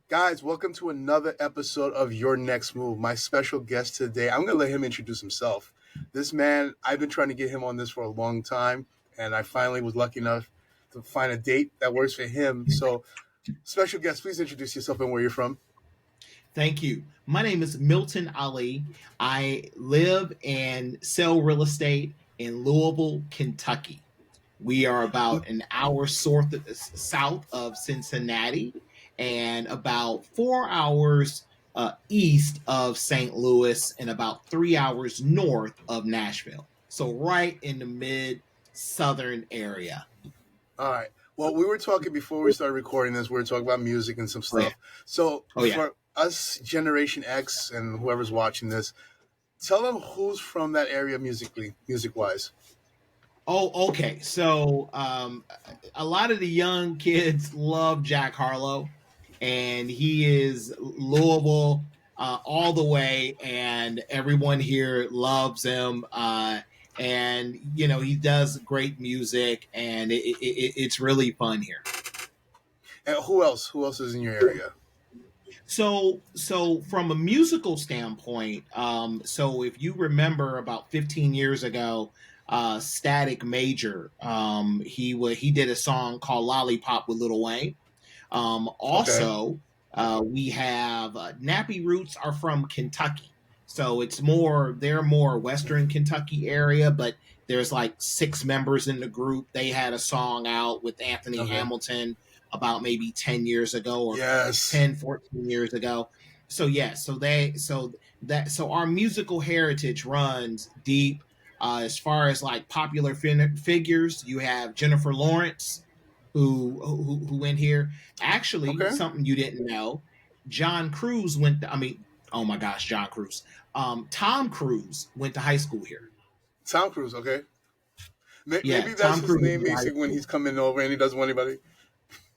Guys, welcome to another episode of Your Next Move. My special guest today, I'm going to let him introduce himself. This man, I've been trying to get him on this for a long time, and I finally was lucky enough to find a date that works for him. So, special guest, please introduce yourself and where you're from. Thank you. My name is Milton Ali. I live and sell real estate in Louisville, Kentucky. We are about an hour south of Cincinnati and about 4 hours east of St. Louis and about 3 hours north of Nashville. So, right in the mid southern area. All right. Well, we were talking before we started recording this, we were talking about music and some Oh, yeah. stuff. So, Oh, yeah. for us, Generation X, and whoever's watching this, tell them who's from that area musically, music wise. Oh, okay. So a lot of the young kids love Jack Harlow, and he is Louisville all the way, and everyone here loves him. And he does great music, and it's really fun here. And who else? Who else is in your area? So from a musical standpoint, so if you remember about 15 years ago, Static Major, he did a song called Lollipop with Lil Wayne. Okay. Also, we have Nappy Roots are from Kentucky, so they're more Western Kentucky area, but there's like six members in the group. They had a song out with Anthony Okay. Hamilton about maybe 10 years ago or Yes. 10, 14 years ago. So yeah, so our musical heritage runs deep. As far as like popular figures, you have Jennifer Lawrence, who went here. Actually, Okay. something you didn't know, John Cruise went. I mean, oh my gosh, John Cruise. Tom Cruise went to high school here. Tom Cruise. Okay. Yeah, Maybe that's Tom his Cruise name, went to high basically, when school. he's coming over and he doesn't want anybody.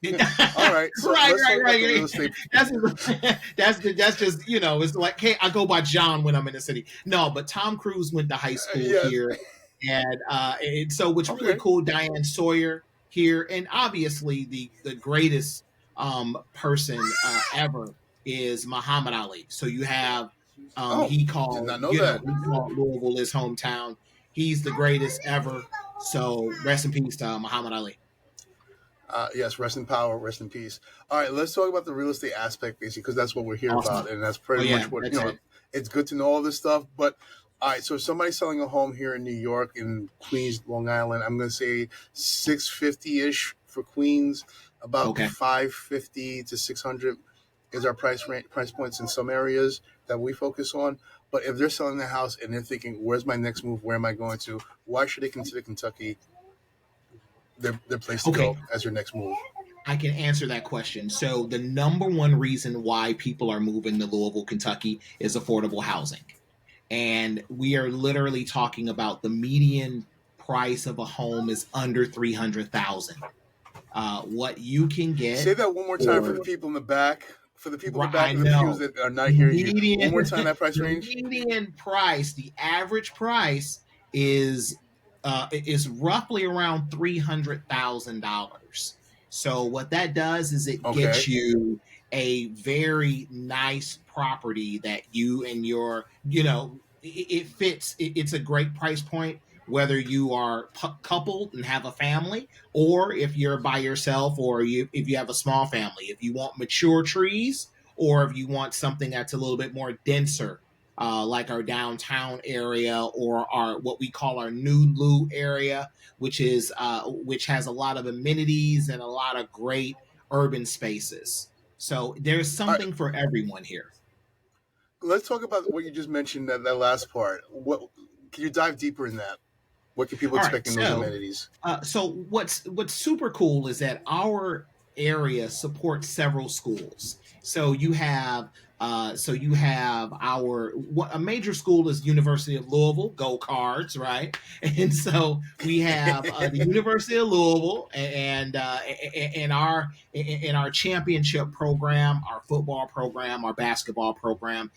All right, right. So let's right, talk about the real right. estate. That's just it's like, hey, I go by John when I'm in the city. No, but Tom Cruise went to high school Yes. here, and so what's really Okay. cool, Diane Sawyer here, and obviously the greatest person ever is Muhammad Ali. So you have Oh, did not know that. he called Louisville his hometown. He's the greatest ever. So rest in peace to Muhammad Ali. Yes, rest in power, rest in peace. All right, let's talk about the real estate aspect, basically, because that's what we're here Awesome. about, and that's Oh pretty yeah, much what that's it. It's good to know all this stuff, but all right. So, if somebody's selling a home here in New York, in Queens, Long Island, I'm going to say 650 ish for Queens, about Okay. 550 to 600 is our price points in some areas that we focus on. But if they're selling the house and they're thinking, "Where's my next move? Where am I going to?" Why should they consider Kentucky their place to Okay. go as your next move? I can answer that question. So the number one reason why people are moving to Louisville, Kentucky is affordable housing. And we are literally talking about the median price of a home is under 300,000. What you can Say get that one more time for the for people in the back. For the people in the I back of the pews know that are not the hearing you, median one more time that price the range. median price, the average price is is roughly around $300,000. So what that does is it Okay. gets you a very nice property that you and your it fits. It's a great price point whether you are coupled and have a family, or if you're by yourself, or if you have a small family. If you want mature trees, or if you want something that's a little bit more denser, like our downtown area or our what we call our new Lou area, which has a lot of amenities and a lot of great urban spaces. So there's All right. something for everyone here. Let's talk about what you just mentioned. That last part. What can you dive deeper in that? What can people All right, expect in those amenities? so what's super cool is that our area supports several schools. So you have a major school is University of Louisville, go Cards, right? And so we have the University of Louisville and our championship program, our football program, our basketball program.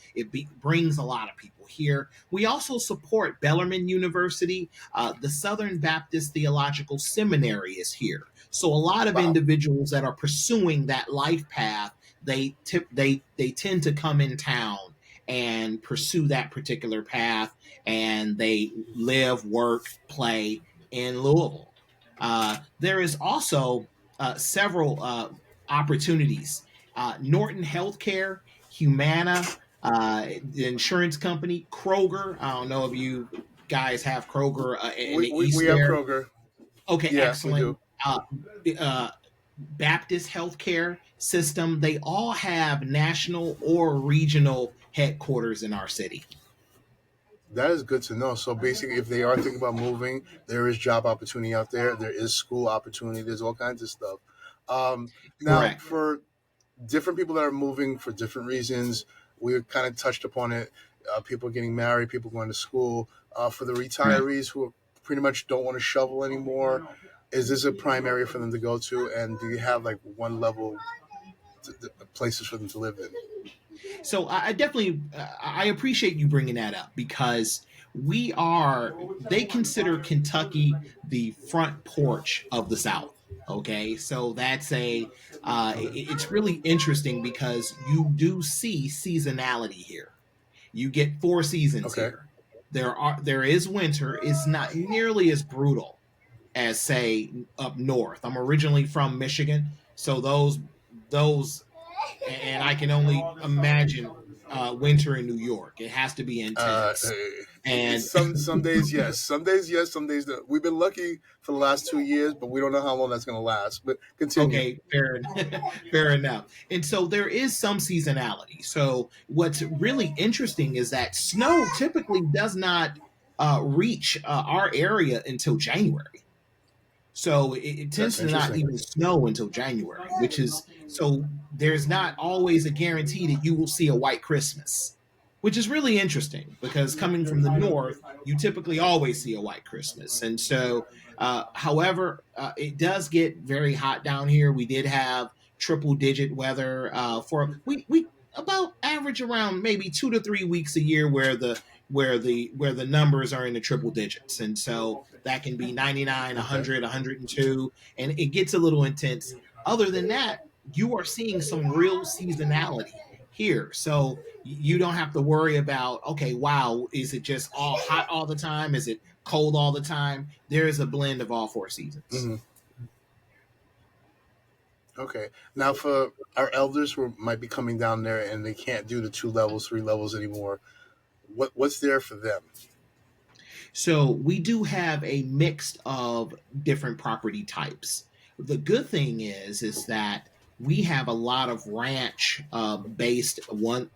Brings a lot of people here. We also support Bellarmine University. The Southern Baptist Theological Seminary is here. So a lot of Wow. individuals that are pursuing that life path, they tend to come in town and pursue that particular path, and they live, work, play in Louisville. There is also several opportunities. Norton Healthcare, Humana, the insurance company, Kroger. I don't know if you guys have Kroger in the We east have there. Kroger. Okay, Yeah, we excellent. do. Uh, Baptist Healthcare System, they all have national or regional headquarters in our city. That is good to know. So basically, if they are thinking about moving, there is job opportunity out there. There is school opportunity. There's all kinds of stuff. Now, Correct. for different people that are moving for different reasons, we kind of touched upon it. People getting married, people going to school. For the Correct. retirees who pretty much don't want to shovel anymore, is this a prime area for them to go to? And do you have like one level places for them to live in? So I definitely I appreciate you bringing that up because they consider Kentucky the front porch of the South. Okay, so it's really interesting because you do see seasonality here. You get 4 seasons Okay. here. There is winter. It's not nearly as brutal as say up north. I'm originally from Michigan, so those and I can only imagine winter in New York. It has to be intense. And Some days yes, some days no. We've been lucky for the last 2 years, but we don't know how long that's going to last. But continue. okay, fair enough. And so there is some seasonality. So what's really interesting is that snow typically does not reach our area until January. So it tends That's to not interesting. even snow until January, which is so there's not always a guarantee that you will see a white Christmas, which is really interesting because coming from the north, you typically always see a white Christmas. And so, however, it does get very hot down here. We did have triple digit weather for we about average around maybe 2 to 3 weeks a year where the numbers are in the triple digits. And so that can be 99, Okay. 100, 102, and it gets a little intense. Other than that, you are seeing some real seasonality here. So you don't have to worry about, okay, wow, is it just all hot all the time? Is it cold all the time? There is a blend of all 4 seasons. Hmm. Okay. Now, for our elders who might be coming down there and they can't do the 2 levels, 3 levels anymore, what's there for them? So we do have a mix of different property types. The good thing is that we have a lot of ranch based one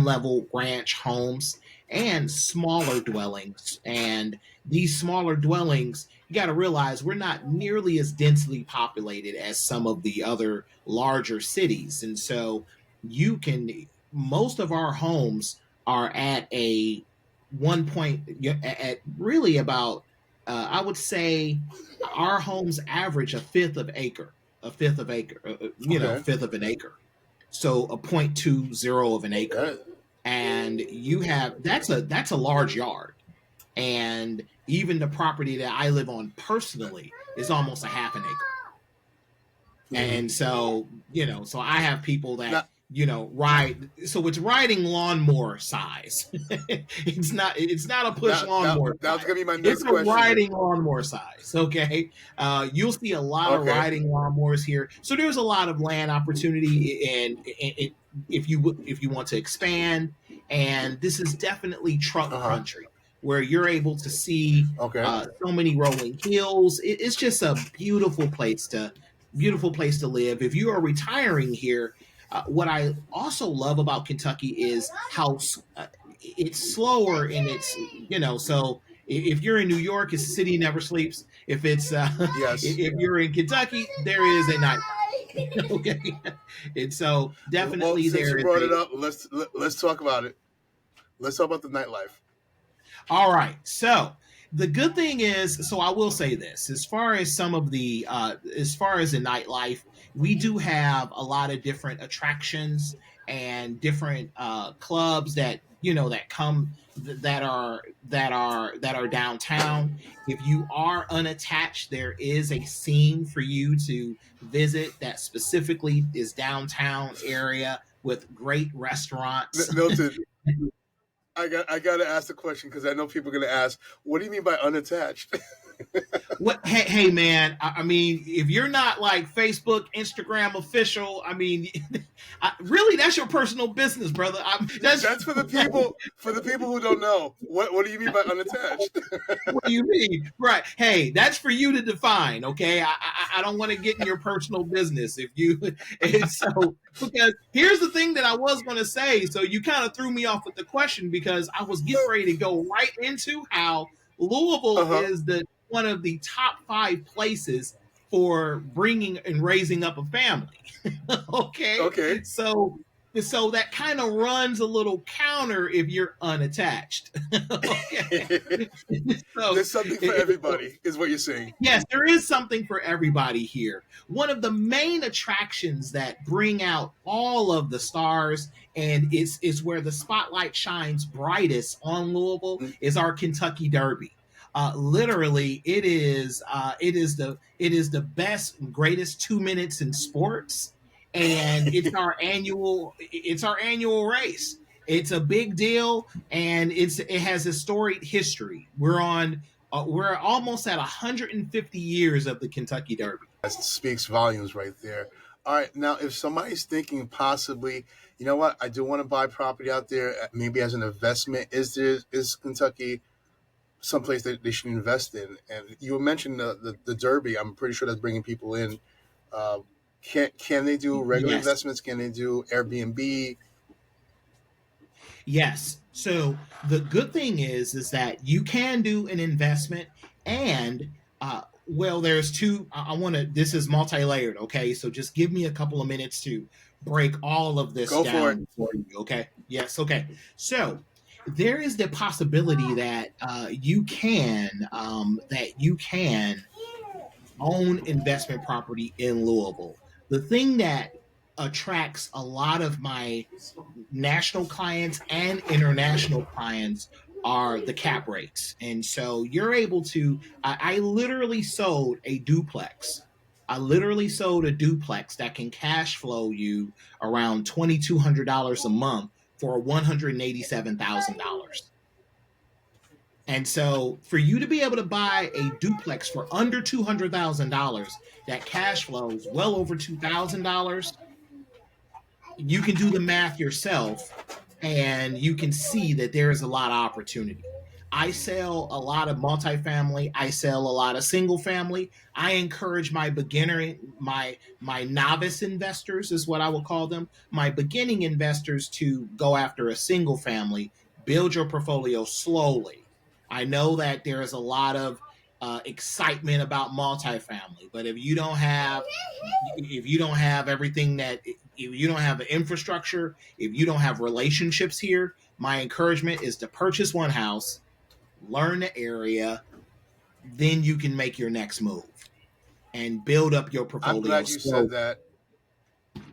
level ranch homes and smaller dwellings. And these smaller dwellings, you got to realize we're not nearly as densely populated as some of the other larger cities. And so you can most of our homes are at a one point at really about I would say our homes average a Okay. fifth of an acre, so a 0.20 of an acre, That. and you have that's a large yard, and even the property that I live on personally is almost a half an acre. Hmm. And so so I have people that Now, ride, so it's riding lawnmower size. It's not a push lawnmower that was size, gonna be my it's next a question. riding lawnmower size. Okay, you'll see a lot of Okay. riding lawnmowers here, so there's a lot of land opportunity, and if you want to expand, and this is definitely truck Uh huh. country where you're able to see Okay. so many rolling hills. It's just a beautiful place to live. If you are retiring here, what I also love about Kentucky is how it's slower in its, so if you're in New York, it's the city never sleeps. If it's Yes. if you're in Kentucky, there is a nightlife. Okay, and so Well, definitely since there you is brought it a. up, let's talk about it. Let's talk about the nightlife. All right, so The good thing is, so I will say this: as far as some of the, as far as the nightlife, we do have a lot of different attractions and different clubs that that come that are downtown. If you are unattached, there is a scene for you to visit that specifically is downtown area with great restaurants. Milton, I got to ask the question because I know people are going to ask, what do you mean by unattached? What? Hey, man. I mean, if you're not like Facebook, Instagram official, I mean, really, that's your personal business, brother. That's for the people. For the people who don't know, what do you mean by unattached? What do you mean? Right. Hey, that's for you to define. Okay. I don't want to get in your personal business if you. And so, because here's the thing that I was going to say. So you kind of threw me off with the question because I was getting ready to go right into how Louisville Uh-huh. is the one of the top 5 places for bringing and raising up a family. Okay. Okay. So that kind of runs a little counter if you're unattached. Okay. So There's something for everybody, is what you're saying. yes, there is something for everybody here. One of the main attractions that bring out all of the stars and is where the spotlight shines brightest on Louisville is our Kentucky Derby. Literally, it is the best, greatest 2 minutes in sports, and it's our annual race. It's a big deal, and it has a storied history. We're almost at 150 years of the Kentucky Derby. That speaks volumes right there. All right, now if somebody's thinking possibly, you know what, I do want to buy property out there, maybe as an investment. Is Kentucky someplace that they should invest in? And you mentioned the Derby. I'm pretty sure that's bringing people in. Uh, can they do regular Yes. investments? Can they do Airbnb? Yes. So the good thing is that you can do an investment, and well, there's two. I want to. This is multi-layered. Okay, so just give me a couple of minutes to break all of this Go for it. down for you. Okay. Yes. Okay. So there is the possibility that you can own investment property in Louisville. The thing that attracts a lot of my national clients and international clients are the cap rates. And so you're able to, I literally sold a duplex. I literally sold a duplex that can cash flow you around $2,200 a month for $187,000. And so for you to be able to buy a duplex for under $200,000 that cash flows well over $2,000, you can do the math yourself and you can see that there is a lot of opportunity. I sell a lot of multifamily. I sell a lot of single family. I encourage my beginner, my novice investors is what I would call them, my beginning investors to go after a single family, build your portfolio slowly. I know that there is a lot of excitement about multifamily, but if you don't have everything that if you don't have the infrastructure, if you don't have relationships here, my encouragement is to purchase one house, learn the area, then you can make your next move and build up your I'm portfolio. glad you said that.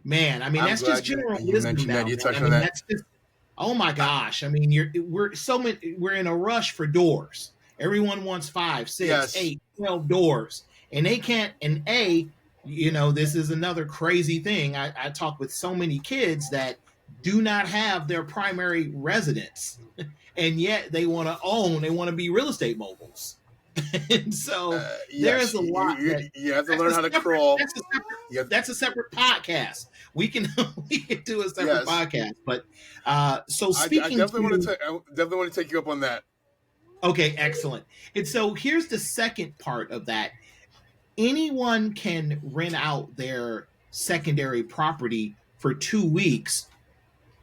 Man, I mean I'm that's just glad general you wisdom mentioned now, that. You man. I touched on mean that. that's just oh my gosh. I mean we're in a rush for doors. Everyone wants 5, 6, Yes. 8, 12 doors, and they can't. And this is another crazy thing. I talk with so many kids that do not have their primary residence, and yet they want to own. They want to be real estate moguls, and so there Yes. is a lot that You have to that's learn a how to separate crawl. that's a separate You have, that's a separate podcast. We can we can do a separate yes. podcast. But so I speaking to definitely want to take you up on that. okay, excellent. And so here's the second part of that. Anyone can rent out their secondary property for 2 weeks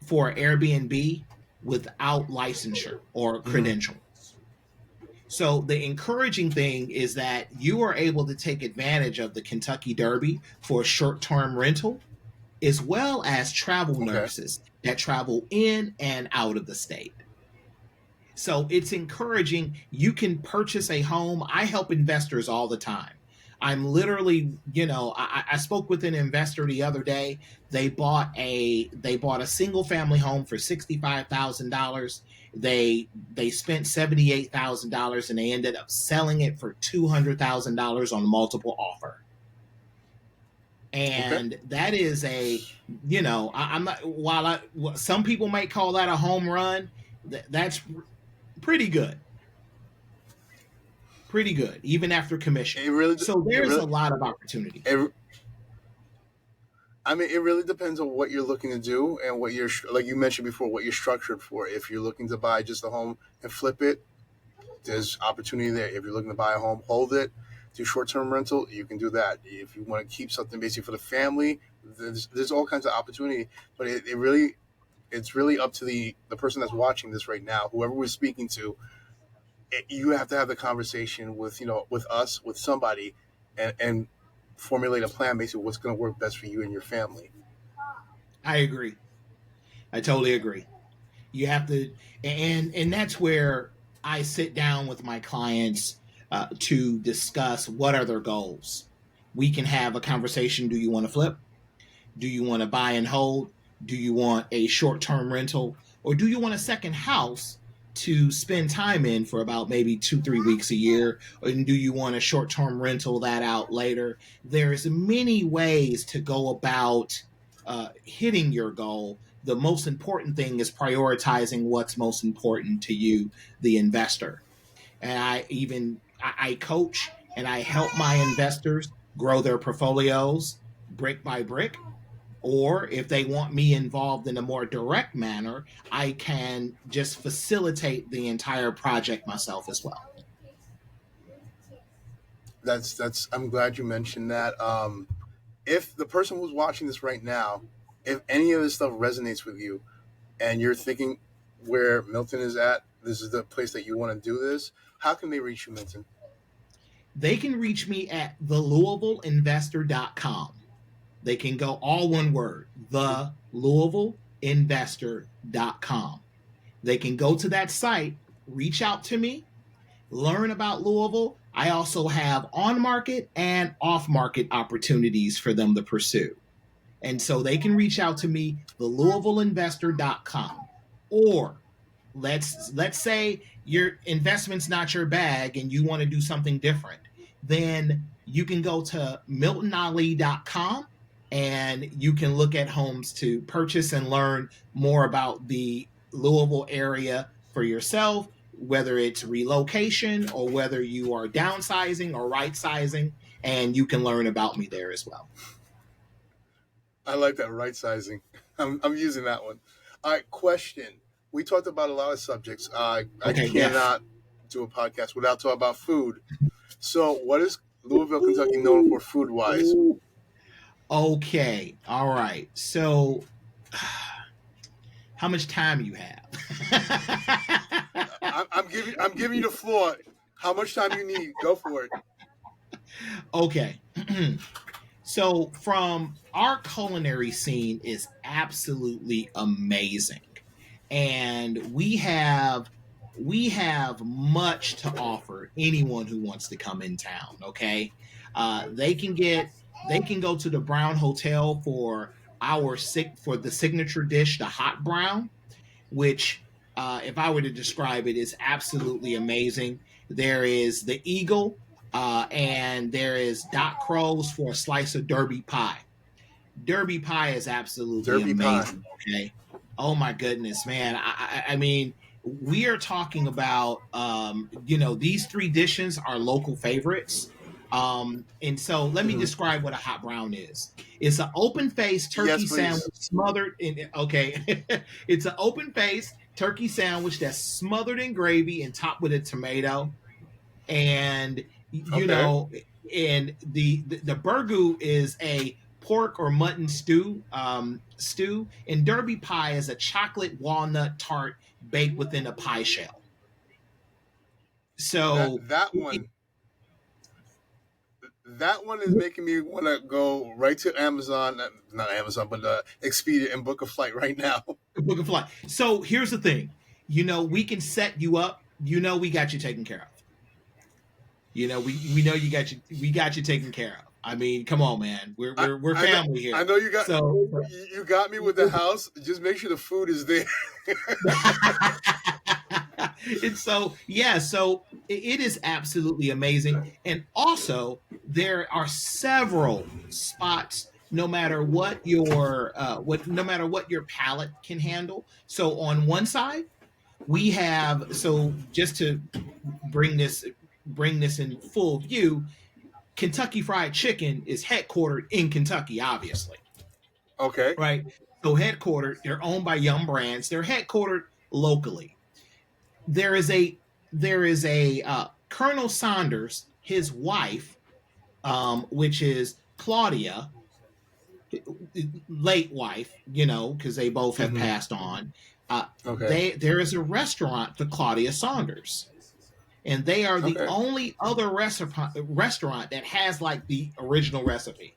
for Airbnb without licensure or Mhm. credentials. So the encouraging thing is that you are able to take advantage of the Kentucky Derby for short-term rental, as well as travel Okay. nurses that travel in and out of the state. So it's encouraging. You can purchase a home. I help investors all the time. I'm literally, I spoke with an investor the other day. They bought a single family home for $65,000. They spent $78,000 and they ended up selling it for $200,000 on multiple offer. And that is I'm not, some people might call that a home run, that's pretty good. Pretty good, even after commission. So there's a lot of opportunity. It really depends on what you're looking to do and what you're, like you mentioned before, what you're structured for. If you're looking to buy just a home and flip it, there's opportunity there. If you're looking to buy a home, hold it, do short-term rental, you can do that. If you want to keep something basically for the family, there's all kinds of opportunity. But it's really up to the person that's watching this right now, whoever we're speaking to. You have to have the conversation with us, with somebody, and formulate a plan basically what's going to work best for you and your family. I agree. I totally agree. You have to, and that's where I sit down with my clients to discuss what are their goals. We can have a conversation. Do you want to flip? Do you want to buy and hold? Do you want a short-term rental? Or do you want a second house to spend time in for about maybe 2-3 weeks a year? Or do you want a short-term rental that out later? There's many ways to go about hitting your goal. The most important thing is prioritizing what's most important to you, the investor. And I coach and I help my investors grow their portfolios brick by brick. Or if they want me involved in a more direct manner, I can just facilitate the entire project myself as well. I'm glad you mentioned that. If the person who's watching this right now, if any of this stuff resonates with you and you're thinking where Milton is at, this is the place that you want to do this, how can they reach you, Milton? They can reach me at thelouisvilleinvestor.com. They can go all one word, thelouisvilleinvestor.com. They can go to that site, reach out to me, learn about Louisville. I also have on-market and off-market opportunities for them to pursue. And so they can reach out to me, thelouisvilleinvestor.com. Or let's say your investment's not your bag and you want to do something different. Then you can go to miltonali.com and you can look at homes to purchase and learn more about the Louisville area for yourself, whether it's relocation or whether you are downsizing or right sizing, and you can learn about me there as well. I like that, right sizing. I'm using that one. All right, question. We talked about a lot of subjects. I cannot do a podcast without talking about food. So what is Louisville, Kentucky known for food-wise? Okay. All right. So how much time you have? I'm giving you the floor. How much time you need? Go for it. Okay. So from our culinary scene is absolutely amazing. And we have much to offer anyone who wants to come in town. Okay. They can go to the Brown Hotel for the signature dish, the hot brown, which if I were to describe it, is absolutely amazing. There is the Eagle, and there is Doc Crow's for a slice of Derby pie. Derby pie is absolutely amazing. Okay. Oh my goodness, man. I mean, we are talking about, these three dishes are local favorites. And so let me describe what a hot brown is. It's an open-faced turkey sandwich smothered in, it's an open-faced turkey sandwich that's smothered in gravy and topped with a tomato. And, and the burgoo is a pork or mutton stew, and Derby pie is a chocolate walnut tart baked within a pie shell. So that one is making me want to go right to Amazon, not Amazon, but Expedia, and book a flight right now. Book a flight. So here's the thing. we can set you up. We got you taken care of. We know we got you taken care of. I mean, come on, man. We're I know, family here. I know you got So you got me with the house. Just make sure the food is there. and so yeah, so it is absolutely amazing. And also there are several spots no matter what your palate can handle. So on one side, we have, so just to bring this bring this in full view, Kentucky Fried Chicken is headquartered in Kentucky, obviously, Okay. right? So headquartered, they're owned by Yum Brands. They're headquartered locally. There is a Colonel Saunders, his wife, which is Claudia, late wife, because they both have Mm-hmm. passed on. Okay. There is a restaurant, the Claudia Saunders, and they are the Okay. only other restaurant that has like the original recipe,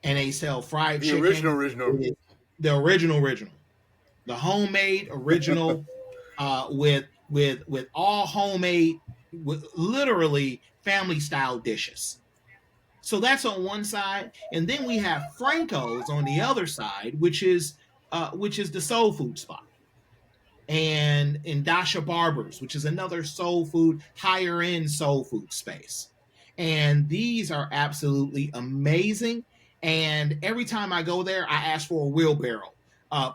and they sell fried The original chicken. original. The original, the homemade original, with all homemade, with literally family style dishes. So that's on one side, and then we have Franco's on the other side, which is the soul food spot, and Dasha Barbers, which is another soul food, higher end soul food space. And these are absolutely amazing. And every time I go there, I ask for a wheelbarrow.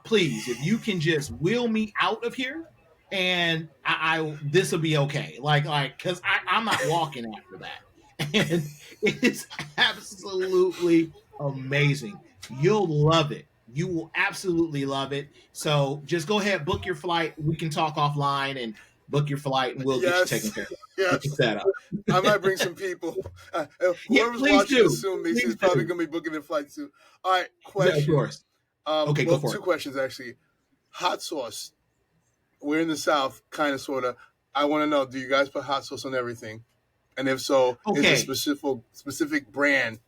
Please, if you can just wheel me out of here, and I this will be okay. Because I'm not walking after that. And it's absolutely amazing. You'll love it. You will absolutely love it. So just go ahead, book your flight. We can talk offline and book your flight, and we'll get you taken Yes. care of. Get you Yes. set up. I might bring some people. Yeah, Whoever's please watching do. this soon, Mason, is Please probably do. going to be booking their flight too. All right, Yeah, of question. course. Okay, go Well, for two it. questions actually. Hot sauce. We're in the South, kind of, sort of. I want to know: do you guys put hot sauce on everything? And if so, is it Okay. specific brand?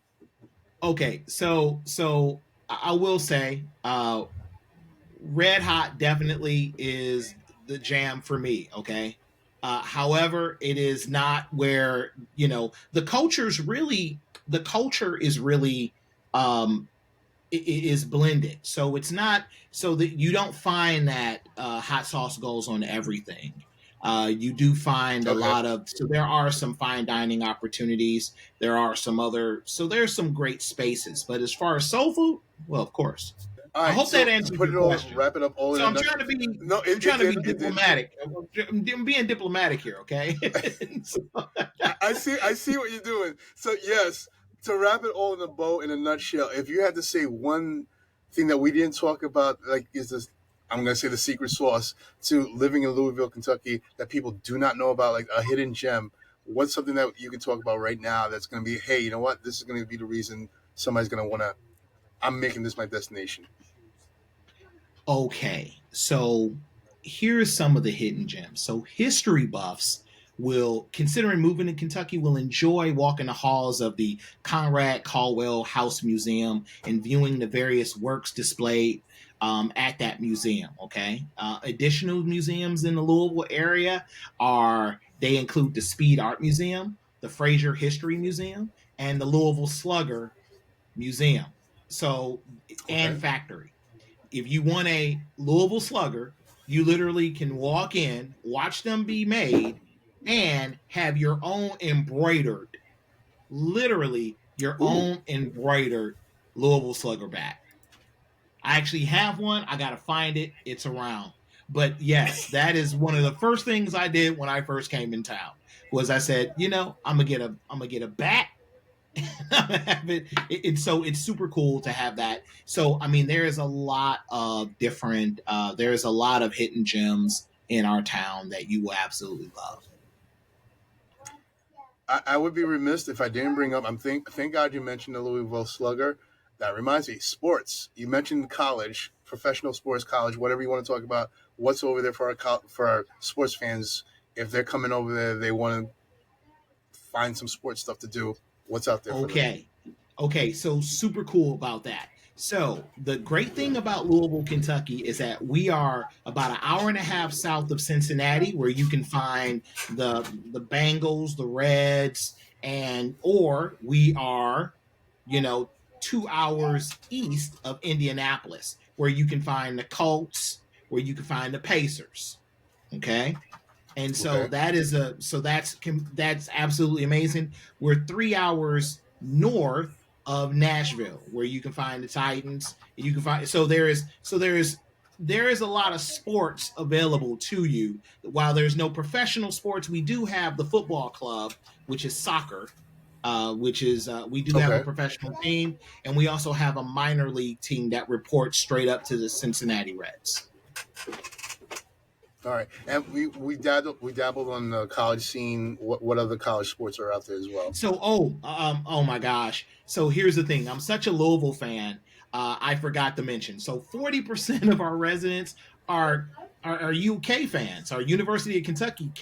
Okay. So I will say, Red Hot definitely is the jam for me. Okay. However, it is not where the culture is really um, is blended. So it's not, so that you don't find that hot sauce goes on everything. You do find a Okay. lot of, so there are some fine dining opportunities. There are so there's some great spaces. But as far as soul food, well, of course. All I right. hope that So to answers put your it all, question. wrap it up all in So a I'm nutshell. trying to be, No, I'm trying to be it did. diplomatic. I'm being diplomatic here, okay? So- I see what you're doing. So yes, to wrap it all in a bow in a nutshell, if you had to say one thing that we didn't talk about, like is this, I'm gonna say the secret sauce to living in Louisville, Kentucky, that people do not know about, like a hidden gem. What's something that you can talk about right now that's gonna be, hey, you know what? This is gonna be the reason somebody's gonna wanna. I'm making this my destination. Okay, so here's some of the hidden gems. So history buffs will, considering moving to Kentucky, will enjoy walking the halls of the Conrad Caldwell House Museum and viewing the various works displayed at that museum. Okay, additional museums in the Louisville area they include the Speed Art Museum, the Fraser History Museum, and the Louisville Slugger Museum. So, and Okay. Factory. If you want a Louisville Slugger, you literally can walk in, watch them be made, and have your own embroidered, literally your Ooh. own embroidered Louisville Slugger bat. I actually have one. I gotta find it. It's around. But yes, that is one of the first things I did when I first came in town. Was I said, I'm gonna get a bat. So it's super cool to have that. So I mean, there is a lot of different. There's a lot of hidden gems in our town that you will absolutely love. I would be remiss if I didn't bring up. Thank God you mentioned the Louisville Slugger. That reminds me, sports. You mentioned college, professional sports, college, whatever you want to talk about. What's over there for for our sports fans? If they're coming over there, they want to find some sports stuff to do. What's out there for them? Okay, okay. So super cool about that. So the great thing about Louisville, Kentucky is that we are about an hour and a half south of Cincinnati, where you can find the Bengals, the Reds, and or we are, you know, 2 hours east of Indianapolis, where you can find the Colts, where you can find the Pacers. Okay. And so Okay. that is a so that's absolutely amazing. We're 3 hours north of Nashville, where you can find the Titans. You can find there is a lot of sports available to you. While there's no professional sports, we do have the football club, which is soccer. Which is we do have a Okay. professional team, and we also have a minor league team that reports straight up to the Cincinnati Reds. All right. And we dabbled on the college scene. What other college sports are out there as well? So, oh my gosh. So here's the thing. I'm such a Louisville fan. I forgot to mention. So 40% of our residents are are UK fans, are University of Kentucky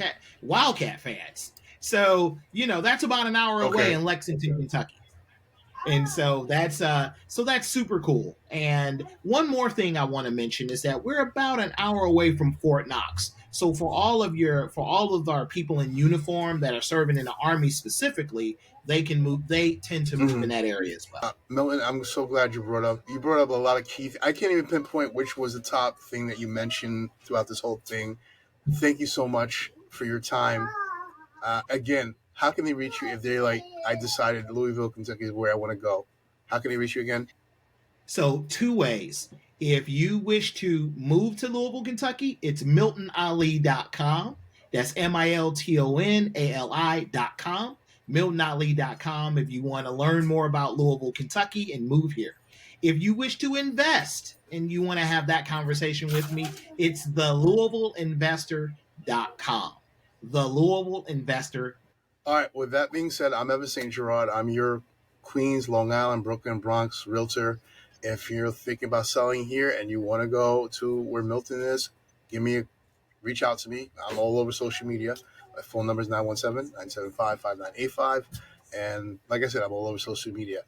Wildcat fans. So that's about an hour away Okay. in Lexington, Kentucky. And so that's super cool. And one more thing I want to mention is that we're about an hour away from Fort Knox. So for all of our people in uniform that are serving in the army specifically, they tend to move in Hmm. that area as well. Milton, I'm so glad you brought up a lot of key. I can't even pinpoint which was the top thing that you mentioned throughout this whole thing. Thank you so much for your time. Again, how can they reach you if they're like, I decided Louisville, Kentucky is where I want to go? How can they reach you again? So, two ways. If you wish to move to Louisville, Kentucky, it's miltonali.com. That's miltonali.com. miltonali.com if you want to learn more about Louisville, Kentucky and move here. If you wish to invest and you want to have that conversation with me, it's the louisvilleinvestor.com. The Louisville Investor. All right. With that being said, I'm Evan Saint-Gerard. I'm your Queens, Long Island, Brooklyn, Bronx realtor. If you're thinking about selling here and you want to go to where Milton is, reach out to me. I'm all over social media. My phone number is 917-975-5985. And like I said, I'm all over social media.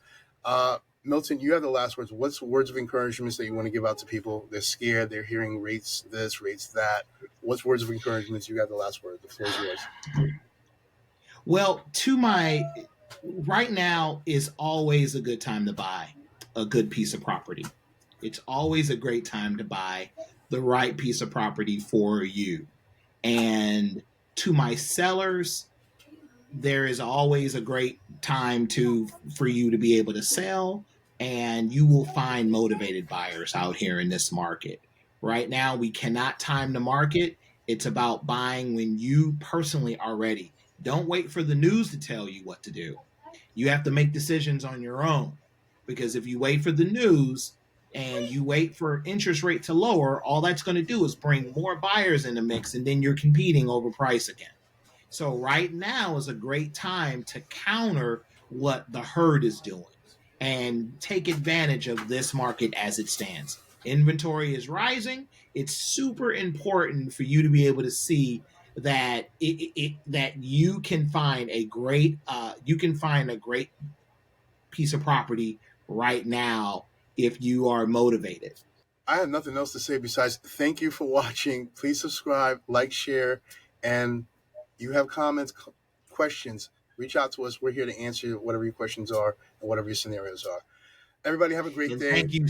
Milton, you have the last words. What's words of encouragement that you want to give out to people? They're scared. They're hearing rates this, rates that. What's words of encouragement? You got the last word. The floor is yours. Well, to my right now is always a good time to buy a good piece of property. It's always a great time to buy the right piece of property for you. And to my sellers, there is always a great time to for you to be able to sell, and you will find motivated buyers out here in this market. Right now we cannot time the market. It's about buying when you personally are ready. Don't wait for the news to tell you what to do. You have to make decisions on your own, because if you wait for the news and you wait for interest rate to lower, all that's going to do is bring more buyers in the mix, and then you're competing over price again. So right now is a great time to counter what the herd is doing and take advantage of this market as it stands. Inventory is rising. It's super important for you to be able to see that that you can find a great piece of property right now if you are motivated. I have nothing else to say besides thank you for watching. Please subscribe, like, share, and you have comments, questions, reach out to us. We're here to answer whatever your questions are and whatever your scenarios are. Everybody have a great And day. thank you